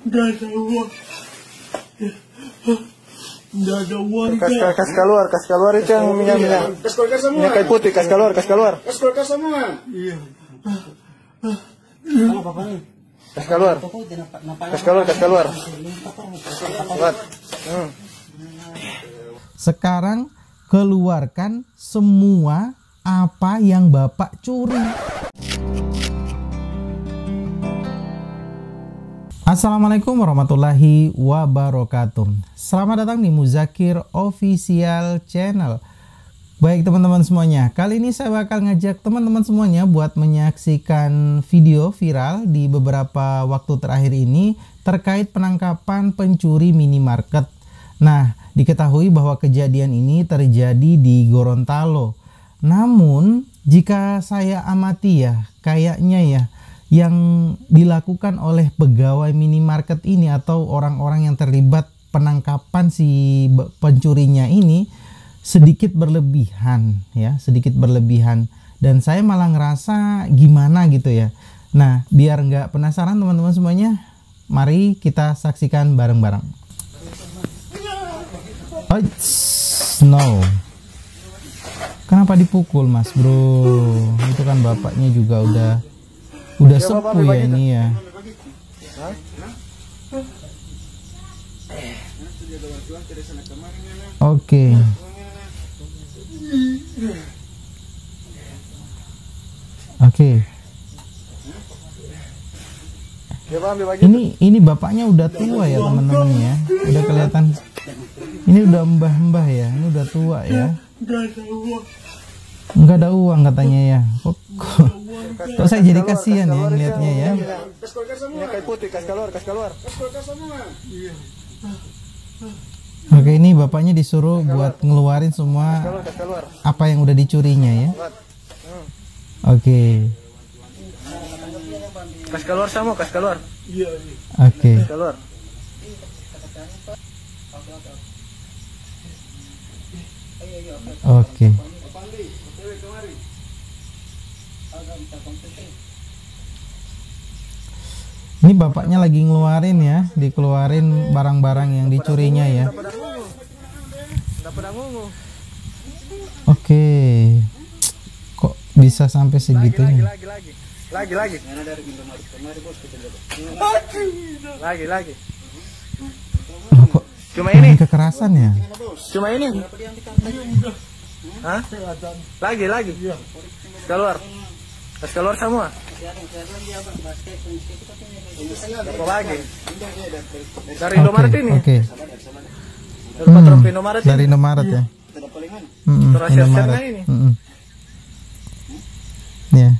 Nggak ada uang. Nggak ada uang. Kas keluar itu yang minyak. Kas keluar semua. Minyak kayu putih, kas keluar. Kas keluar semua. Iya. Kas keluar. Sekarang keluarkan semua apa yang Bapak curi. Assalamualaikum warahmatullahi wabarakatuh. Selamat datang di Muzakir Official Channel. Baik teman-teman semuanya, kali ini saya bakal ngajak teman-teman semuanya buat menyaksikan video viral di beberapa waktu terakhir ini terkait penangkapan pencuri minimarket. Nah, diketahui bahwa kejadian ini terjadi di Gorontalo. Namun, jika saya amati ya, kayaknya ya, yang dilakukan oleh pegawai minimarket ini atau orang-orang yang terlibat penangkapan si pencurinya ini sedikit berlebihan ya, sedikit berlebihan, dan saya malah ngerasa gimana gitu ya. Nah, biar nggak penasaran teman-teman semuanya, mari kita saksikan bareng-bareng. Oh, no, kenapa dipukul mas bro? Itu kan bapaknya juga udah sepuh ya ini ya. Oke. Ini bapaknya udah tua ya teman-teman ya. Udah kelihatan. Ini udah mbah-mbah ya. Ini udah tua ya. Nggak ada uang katanya ya. Kok saya jadi kasihan ya lihatnya ya. Oke, ini bapaknya disuruh buat ngeluarin semua apa yang udah dicurinya ya. Oke. Kas keluar semua, kas keluar. Oke. Keluar. Oke. Ini bapaknya lagi ngeluarin ya, dikeluarin barang-barang yang dicurinya ya. Oke. Kok bisa sampai segitunya? Lagi. Kok Cuma ini. Kekerasan ya? Cuma ini. Hah? Lagi. Keluar. Kas keluar semua. Apa lagi? Dari Indomaret ini. Oke. Dari Indomaret ya. Indomaret. Ya.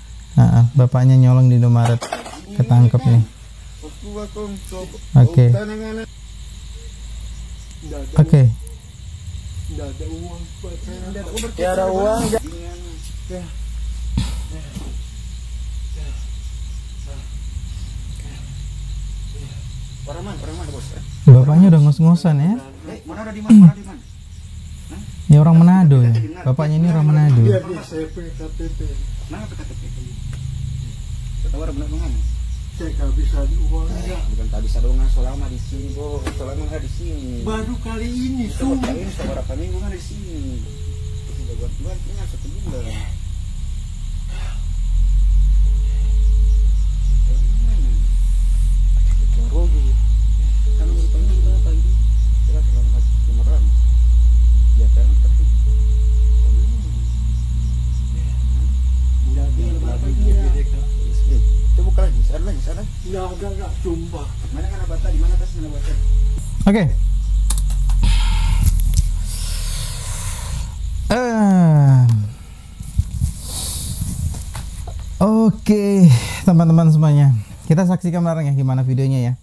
Bapaknya nyolong di Indomaret, ketangkep nih. Oke. Ya ada uang. Bapaknya udah ngos-ngosan ya. Ya orang Manado ya. Bapaknya ini orang Manado. Saya kehabisan uang. Bukan kehabisan uang selama di sini, bro. Selama nggak di sini. Baru kali ini, beberapa minggu nggak di sini. Sudah buat punya 1 bulan. Rugi. Kalau bertanya apa ini? Kita dalam hati pemeran. Ya kan, tapi buka lagi, sana. Enggak, sumpah. Mana kan abata, di mana tas mana abata? Oke. Oke, teman-teman semuanya. Kita saksikan bareng ya gimana videonya ya.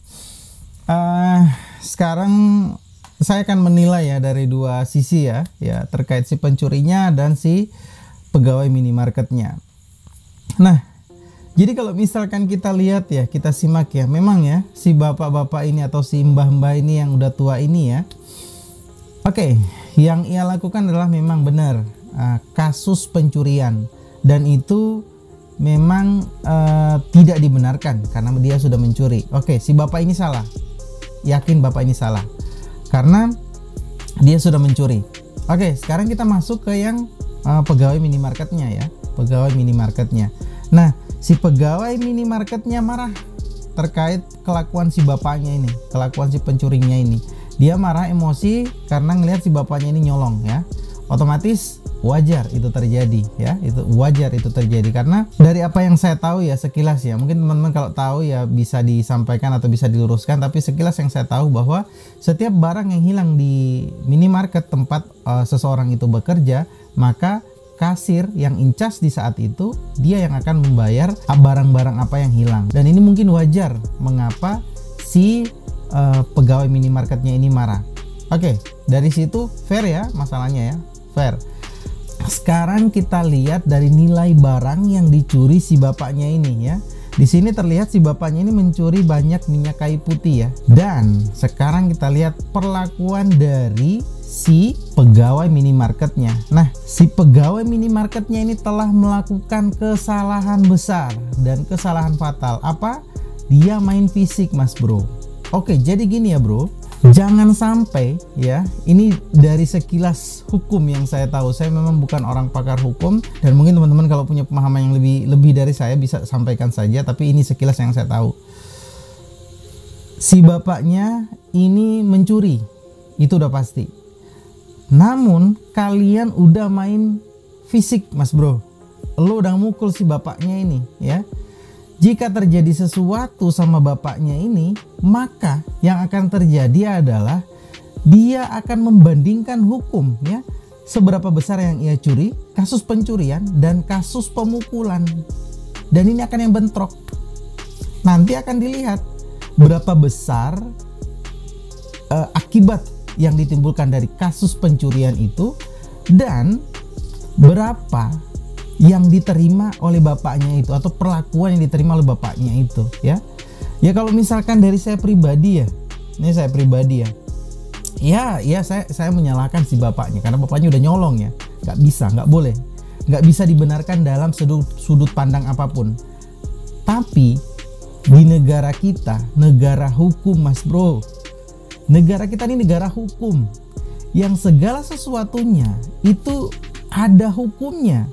Sekarang saya akan menilai ya dari dua sisi ya terkait si pencurinya dan si pegawai minimarketnya. Nah, jadi kalau misalkan kita lihat ya, kita simak ya, memang ya si bapak-bapak ini atau si mbah-mbah ini yang udah tua ini ya. Oke, yang ia lakukan adalah memang benar kasus pencurian, dan itu memang tidak dibenarkan karena dia sudah mencuri. Oke, si bapak ini salah. Yakin bapak ini salah karena dia sudah mencuri. Oke, sekarang kita masuk ke yang pegawai minimarketnya ya. Pegawai minimarketnya. Nah, si pegawai minimarketnya marah terkait kelakuan si bapaknya ini, kelakuan si pencurinya ini. Dia marah, emosi karena ngelihat si bapaknya ini nyolong ya. Otomatis wajar itu terjadi ya, itu wajar itu terjadi karena dari apa yang saya tahu ya sekilas ya, mungkin teman-teman kalau tahu ya bisa disampaikan atau bisa diluruskan, tapi sekilas yang saya tahu bahwa setiap barang yang hilang di minimarket tempat seseorang itu bekerja, maka kasir yang incas di saat itu dia yang akan membayar barang-barang apa yang hilang. Dan ini mungkin wajar mengapa si pegawai minimarketnya ini marah. Oke, dari situ fair ya masalahnya ya, fair. Sekarang kita lihat dari nilai barang yang dicuri si bapaknya ini ya. Di sini terlihat si bapaknya ini mencuri banyak minyak kayu putih ya. Dan sekarang kita lihat perlakuan dari si pegawai minimarketnya. Nah, si pegawai minimarketnya ini telah melakukan kesalahan besar dan kesalahan fatal. Apa? Dia main fisik, Mas Bro. Oke, jadi gini ya, Bro. Jangan sampai ya, ini dari sekilas hukum yang saya tahu. Saya memang bukan orang pakar hukum dan mungkin teman-teman kalau punya pemahaman yang lebih dari saya bisa sampaikan saja, tapi ini sekilas yang saya tahu. Si bapaknya ini mencuri. Itu udah pasti. Namun kalian udah main fisik, Mas Bro. Lo udah mukul si bapaknya ini ya. Jika terjadi sesuatu sama bapaknya ini, maka yang akan terjadi adalah dia akan membandingkan hukum ya. Seberapa besar yang ia curi, kasus pencurian dan kasus pemukulan. Dan ini akan yang bentrok. Nanti akan dilihat berapa besar akibat yang ditimbulkan dari kasus pencurian itu dan berapa yang diterima oleh bapaknya itu atau perlakuan yang diterima oleh bapaknya itu ya. Ya kalau misalkan dari saya pribadi ya, ini saya pribadi ya, saya menyalahkan si bapaknya karena bapaknya udah nyolong ya. Nggak bisa, nggak boleh, nggak bisa dibenarkan dalam sudut pandang apapun. Tapi di negara kita, negara hukum, Mas Bro, negara kita ini negara hukum yang segala sesuatunya itu ada hukumnya.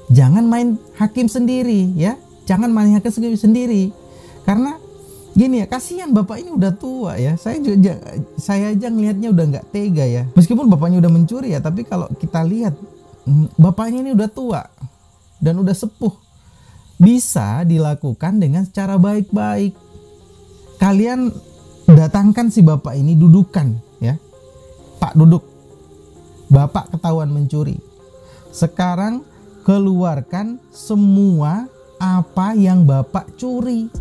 Jangan main hakim sendiri ya, jangan main hakim sendiri karena gini ya, kasihan bapak ini udah tua ya. Saya aja ngelihatnya udah nggak tega ya, meskipun bapaknya udah mencuri ya, tapi kalau kita lihat bapaknya ini udah tua dan udah sepuh. Bisa dilakukan dengan secara baik-baik. Kalian datangkan si bapak ini, dudukan ya, Pak duduk, bapak ketahuan mencuri. Sekarang keluarkan semua apa yang bapak curi.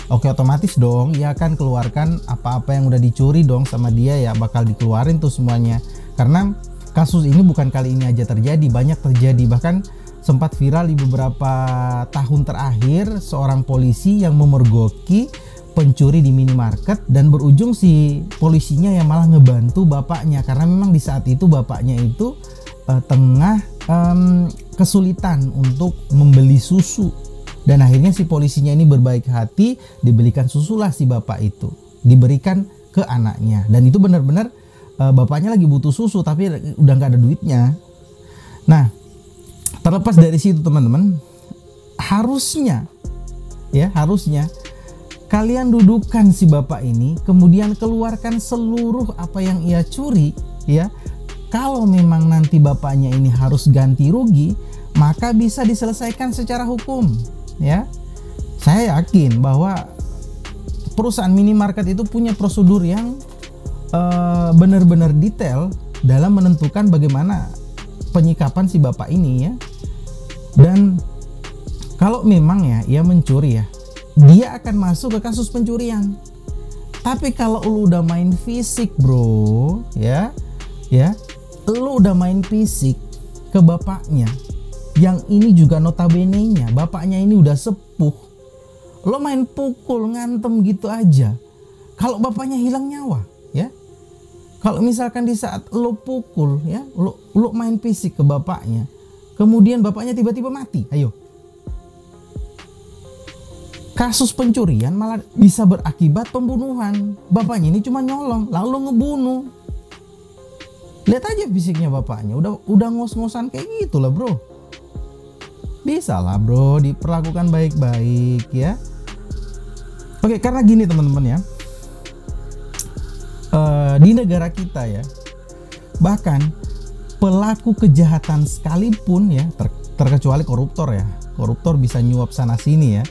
Oke, otomatis dong ia akan keluarkan apa-apa yang udah dicuri dong sama dia ya, bakal dikeluarin tuh semuanya. Karena kasus ini bukan kali ini aja terjadi, banyak terjadi. Bahkan sempat viral di beberapa tahun terakhir seorang polisi yang memergoki pencuri di minimarket dan berujung si polisinya yang malah ngebantu bapaknya karena memang di saat itu bapaknya itu tengah kesulitan untuk membeli susu dan akhirnya si polisinya ini berbaik hati, dibelikan susulah si bapak itu, diberikan ke anaknya. Dan itu benar-benar bapaknya lagi butuh susu tapi udah nggak ada duitnya. Nah, terlepas dari situ teman-teman, harusnya kalian dudukan si bapak ini, kemudian keluarkan seluruh apa yang ia curi ya. Kalau memang nanti bapaknya ini harus ganti rugi, maka bisa diselesaikan secara hukum ya. Saya yakin bahwa perusahaan minimarket itu punya prosedur yang benar-benar detail dalam menentukan bagaimana penyikapan si bapak ini ya. Dan kalau memang ya ia mencuri ya, dia akan masuk ke kasus pencurian. Tapi kalau lu udah main fisik, Bro, ya, lu udah main fisik ke bapaknya, yang ini juga notabene-nya bapaknya ini udah sepuh, lo main pukul ngantem gitu aja, kalau bapaknya hilang nyawa ya. Kalau misalkan di saat lo pukul ya, lo main fisik ke bapaknya, kemudian bapaknya tiba-tiba mati, ayo kasus pencurian malah bisa berakibat pembunuhan. Bapaknya ini cuma nyolong lalu ngebunuh. Lihat aja fisiknya bapaknya, udah ngos-ngosan kayak gitu lah bro. Bisa lah bro, diperlakukan baik-baik ya. Oke, karena gini teman-teman ya, di negara kita ya, bahkan pelaku kejahatan sekalipun ya, terkecuali koruptor ya, koruptor bisa nyuap sana sini ya.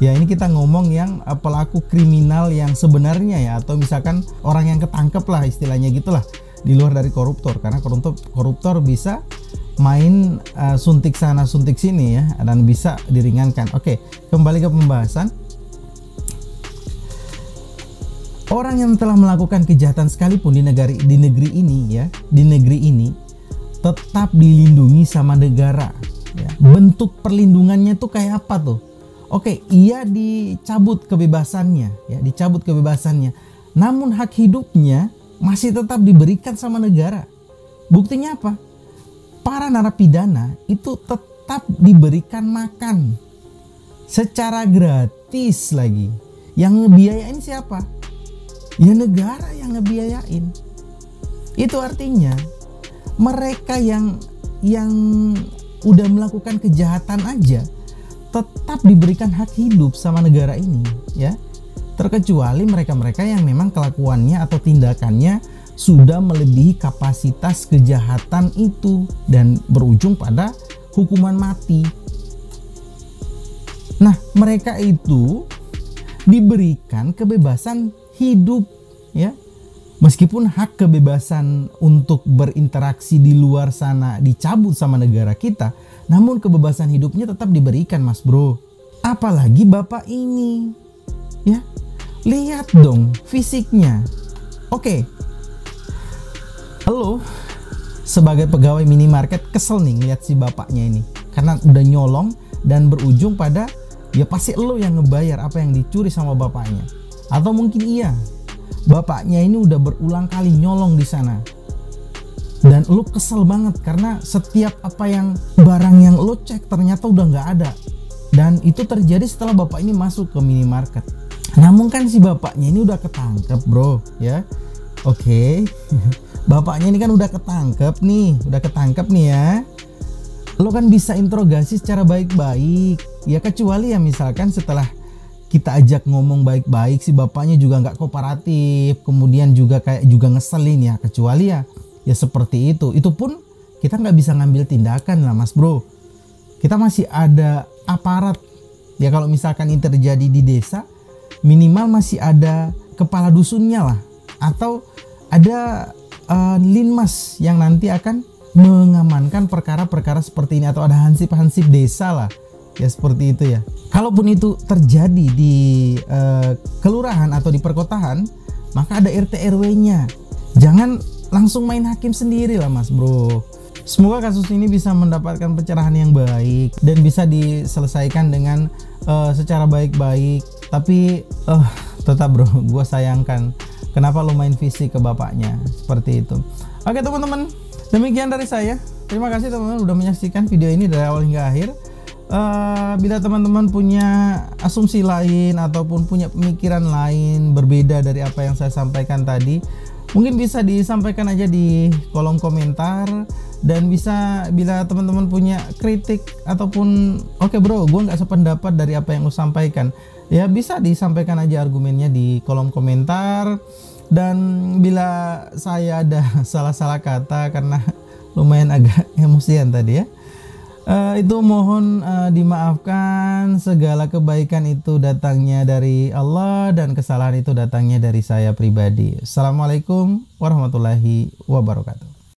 Ya ini kita ngomong yang pelaku kriminal yang sebenarnya ya, atau misalkan orang yang ketangkep lah istilahnya gitulah, di luar dari koruptor, karena koruptor bisa main suntik sana suntik sini ya, dan bisa diringankan. Oke, kembali ke pembahasan. Orang yang telah melakukan kejahatan sekalipun di negeri ini tetap dilindungi sama negara ya. Bentuk perlindungannya tuh kayak apa tuh? Oke, ia dicabut kebebasannya ya, namun hak hidupnya masih tetap diberikan sama negara. Buktinya apa? Para narapidana itu tetap diberikan makan secara gratis lagi. Yang ngebiayain siapa? Ya negara yang ngebiayain. Itu artinya mereka yang udah melakukan kejahatan aja tetap diberikan hak hidup sama negara ini ya. Terkecuali mereka-mereka yang memang kelakuannya atau tindakannya sudah melebihi kapasitas kejahatan itu dan berujung pada hukuman mati. Nah, mereka itu diberikan kebebasan hidup ya. Meskipun hak kebebasan untuk berinteraksi di luar sana dicabut sama negara kita, namun kebebasan hidupnya tetap diberikan mas bro. Apalagi bapak ini ya. Lihat dong fisiknya. Oke. Halo, sebagai pegawai minimarket kesel nih ngeliat si bapaknya ini, karena udah nyolong dan berujung pada ya pasti lo yang ngebayar apa yang dicuri sama bapaknya. Atau mungkin iya, bapaknya ini udah berulang kali nyolong di sana dan lo kesel banget karena setiap apa yang barang yang lo cek ternyata udah nggak ada, dan itu terjadi setelah bapak ini masuk ke minimarket. Namun kan si bapaknya ini udah ketangkep bro ya. Oke. Bapaknya ini kan udah ketangkep nih ya. Lo kan bisa interogasi secara baik-baik ya, kecuali ya misalkan setelah kita ajak ngomong baik-baik si bapaknya juga nggak kooperatif, kemudian juga kayak juga ngeselin ya, kecuali ya seperti itu. Itu pun kita nggak bisa ngambil tindakan lah mas bro. Kita masih ada aparat ya, kalau misalkan ini terjadi di desa minimal masih ada kepala dusunnya lah, atau ada linmas yang nanti akan mengamankan perkara-perkara seperti ini, atau ada hansip-hansip desa lah ya, seperti itu ya. Kalaupun itu terjadi di kelurahan atau di perkotaan, maka ada RT RW-nya. Jangan langsung main hakim sendiri lah mas bro. Semoga kasus ini bisa mendapatkan pencerahan yang baik dan bisa diselesaikan dengan secara baik-baik. Tapi tetap bro, gue sayangkan kenapa lo main fisik ke bapaknya seperti itu. Oke teman-teman, demikian dari saya. Terima kasih teman-teman udah menyaksikan video ini dari awal hingga akhir. Bila teman-teman punya asumsi lain ataupun punya pemikiran lain berbeda dari apa yang saya sampaikan tadi, mungkin bisa disampaikan aja di kolom komentar. Dan bisa, bila teman-teman punya kritik ataupun oke bro, gue nggak sependapat dari apa yang lo sampaikan, ya bisa disampaikan aja argumennya di kolom komentar. Dan bila saya ada salah-salah kata karena lumayan agak emosian tadi ya, itu mohon dimaafkan. Segala kebaikan itu datangnya dari Allah dan kesalahan itu datangnya dari saya pribadi. Assalamualaikum warahmatullahi wabarakatuh.